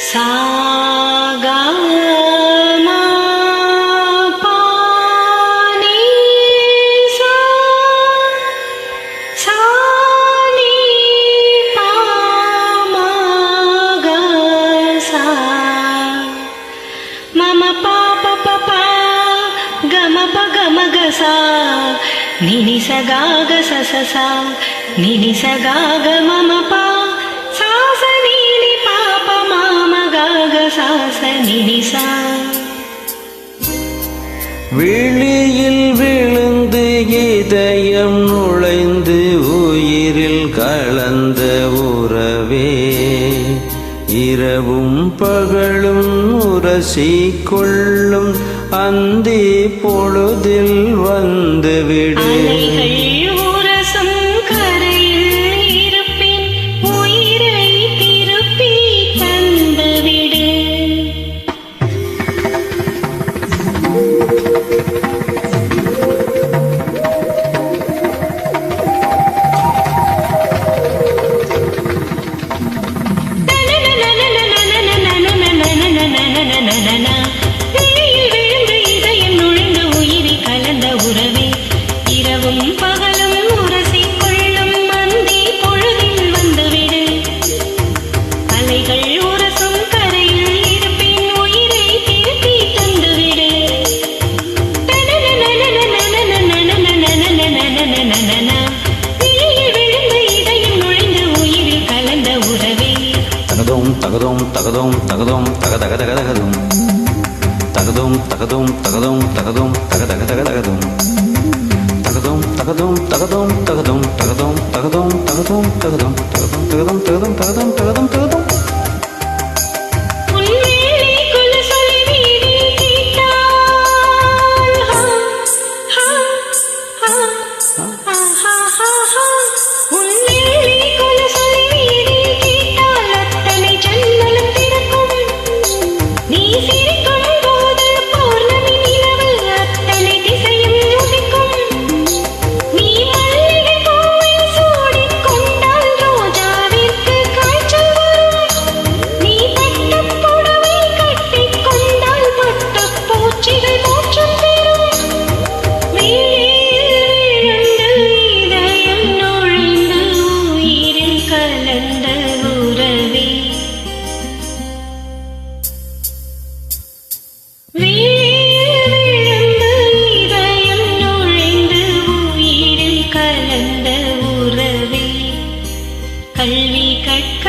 सा गा मा पा नि सा सा नि पा मा गा सा मा मा पा पा पा पा गा मा पा गा मा गा सा नि नि सा गा गा सा सा सा नि नि सा गा गा मा मा पा सा सा नि नि पा पा मा मा गा गा सा सा नि नि सा. விழியில் விழுந்து இதயம் நுழைந்து உயிரில் கலந்த உறவே, இரவும் பகலும் உரசிக்கொள்ளும் அந்தி பொழுதில் வந்துவிடு. தகதோம் தகதோம் தகதோம் தக தக தக தகதோம் தகதோம் தகதோம் தகதோம் தகதோம் தக தக தக தகதோம் தகதோம் தகதோம் தகதோம் தகதோம் தகதோம் தகதோம் தகதோம் தகதோம் தகதோம் தகதோம் தகதோம் தகதோம் தகதோம். கல்வி கற்க